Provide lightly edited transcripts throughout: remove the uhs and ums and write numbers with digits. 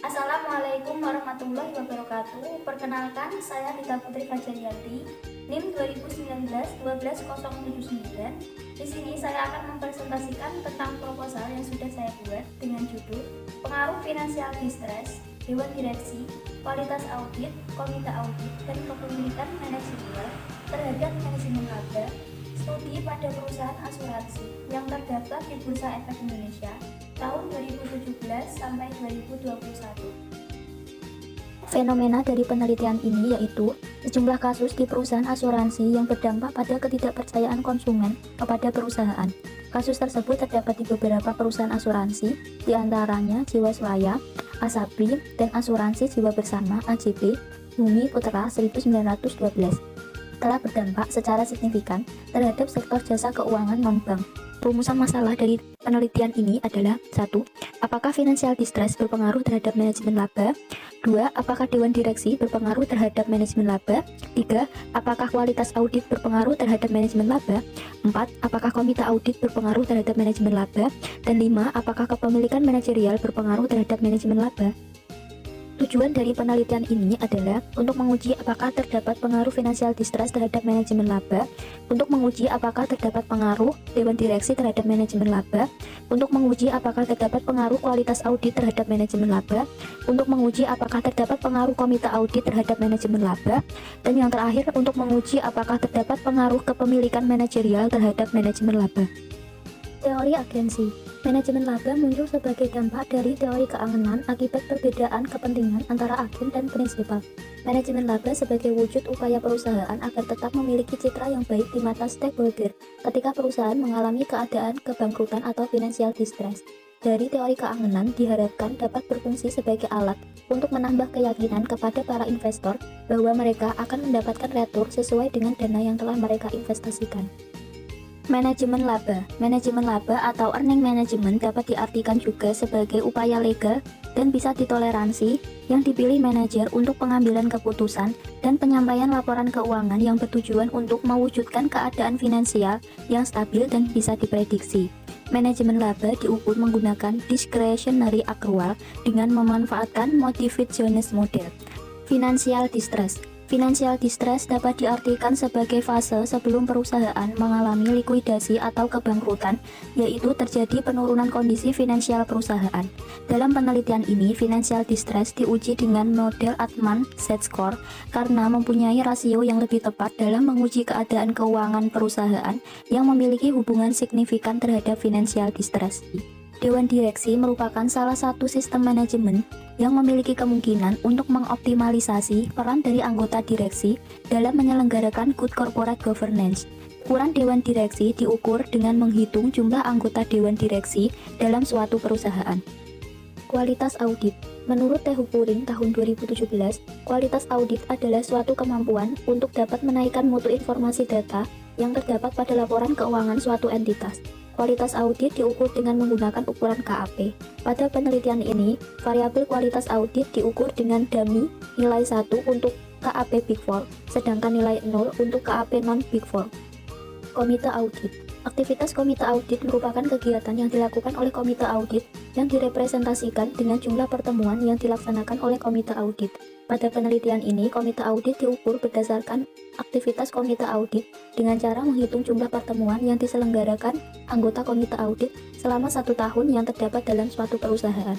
Assalamualaikum warahmatullahi wabarakatuh. Perkenalkan, saya Dita Putri Fajariati, NIM 2019-12079. Di sini saya akan mempresentasikan tentang proposal yang sudah saya buat dengan judul Pengaruh Finansial Distress, Dewan Direksi, Kualitas Audit, Komite Audit, dan Kepemilikan Manajerial terhadap Manajemen Laba Studi pada perusahaan asuransi yang terdaftar di Bursa Efek Indonesia tahun 2017 sampai 2021. Fenomena dari penelitian ini yaitu sejumlah kasus di perusahaan asuransi yang berdampak pada ketidakpercayaan konsumen kepada perusahaan. Kasus tersebut terdapat di beberapa perusahaan asuransi, diantaranya Jiwasraya, Asabri, dan Asuransi Jiwa Bersama (AJB) Bumi Putra 1912. Telah berdampak secara signifikan terhadap sektor jasa keuangan non-bank. Rumusan masalah dari penelitian ini adalah 1. Apakah financial distress berpengaruh terhadap manajemen laba? 2. Apakah Dewan Direksi berpengaruh terhadap manajemen laba? 3. Apakah kualitas audit berpengaruh terhadap manajemen laba? 4. Apakah komite audit berpengaruh terhadap manajemen laba? Dan 5. Apakah kepemilikan manajerial berpengaruh terhadap manajemen laba? Tujuan dari penelitian ini adalah untuk menguji apakah terdapat pengaruh financial distress terhadap manajemen laba, untuk menguji apakah terdapat pengaruh Dewan Direksi terhadap manajemen laba, untuk menguji apakah terdapat pengaruh kualitas audit terhadap manajemen laba, untuk menguji apakah terdapat pengaruh komite audit terhadap manajemen laba, dan yang terakhir untuk menguji apakah terdapat pengaruh kepemilikan manajerial terhadap manajemen laba. Teori agensi. Manajemen laba muncul sebagai dampak dari teori keangenan akibat perbedaan kepentingan antara agen dan prinsipal. Manajemen laba sebagai wujud upaya perusahaan agar tetap memiliki citra yang baik di mata stakeholder ketika perusahaan mengalami keadaan kebangkrutan atau financial distress. Dari teori keangenan diharapkan dapat berfungsi sebagai alat untuk menambah keyakinan kepada para investor bahwa mereka akan mendapatkan retur sesuai dengan dana yang telah mereka investasikan. Manajemen laba atau earning management dapat diartikan juga sebagai upaya legal dan bisa ditoleransi yang dipilih manajer untuk pengambilan keputusan dan penyampaian laporan keuangan yang bertujuan untuk mewujudkan keadaan finansial yang stabil dan bisa diprediksi. Manajemen laba diukur menggunakan discretionary accrual dengan memanfaatkan Modified Jones model. Financial distress dapat diartikan sebagai fase sebelum perusahaan mengalami likuidasi atau kebangkrutan, yaitu terjadi penurunan kondisi finansial perusahaan. Dalam penelitian ini, financial distress diuji dengan model Altman Z-score karena mempunyai rasio yang lebih tepat dalam menguji keadaan keuangan perusahaan yang memiliki hubungan signifikan terhadap financial distress. Dewan Direksi merupakan salah satu sistem manajemen yang memiliki kemungkinan untuk mengoptimalisasi peran dari anggota direksi dalam menyelenggarakan good corporate governance. Ukuran Dewan Direksi diukur dengan menghitung jumlah anggota Dewan Direksi dalam suatu perusahaan. Kualitas audit. Menurut Tehu Puring tahun 2017, kualitas audit adalah suatu kemampuan untuk dapat menaikkan mutu informasi data yang terdapat pada laporan keuangan suatu entitas. Kualitas audit diukur dengan menggunakan ukuran KAP. Pada penelitian ini, variabel kualitas audit diukur dengan dummy nilai 1 untuk KAP Big Four, sedangkan nilai 0 untuk KAP non-Big Four. Komite audit. Aktivitas komite audit merupakan kegiatan yang dilakukan oleh komite audit yang direpresentasikan dengan jumlah pertemuan yang dilaksanakan oleh komite audit. Pada penelitian ini, komite audit diukur berdasarkan aktivitas komite audit dengan cara menghitung jumlah pertemuan yang diselenggarakan anggota komite audit selama 1 tahun yang terdapat dalam suatu perusahaan.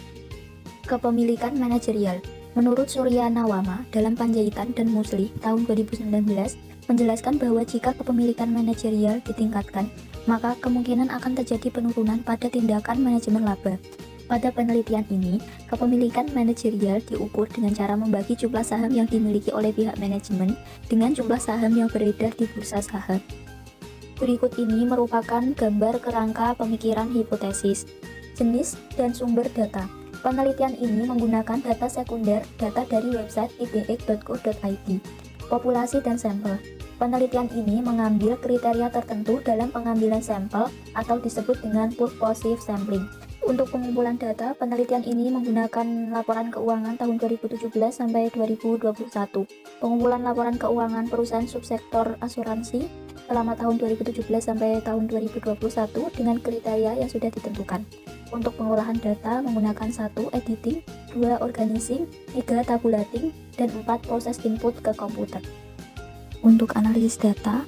Kepemilikan manajerial. Menurut Surya Nawama dalam Panjaitan dan Musli tahun 2019 menjelaskan bahwa jika kepemilikan manajerial ditingkatkan, maka kemungkinan akan terjadi penurunan pada tindakan manajemen laba. Pada penelitian ini, kepemilikan manajerial diukur dengan cara membagi jumlah saham yang dimiliki oleh pihak manajemen dengan jumlah saham yang beredar di bursa saham. Berikut ini merupakan gambar kerangka pemikiran hipotesis, jenis, dan sumber data. Penelitian ini menggunakan data sekunder, data dari website ibx.co.id, populasi dan sampel. Penelitian ini mengambil kriteria tertentu dalam pengambilan sampel atau disebut dengan purposive sampling. Untuk pengumpulan data, penelitian ini menggunakan laporan keuangan tahun 2017 sampai 2021. Pengumpulan laporan keuangan perusahaan subsektor asuransi selama tahun 2017 sampai tahun 2021 dengan kriteria yang sudah ditentukan. Untuk pengolahan data menggunakan 1. Editing, 2. Organizing, 3. Tabulating, dan 4. Proses input ke komputer. Untuk analisis data,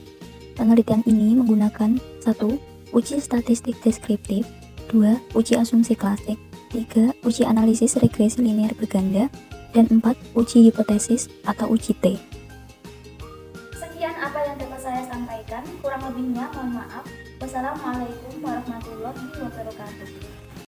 penelitian ini menggunakan 1. Uji statistik deskriptif, 2. Uji asumsi klasik, 3. Uji analisis regresi linear berganda, dan 4. Uji hipotesis atau uji T. Sekian apa yang dapat saya sampaikan, kurang lebihnya mohon maaf. Wassalamualaikum warahmatullahi wabarakatuh.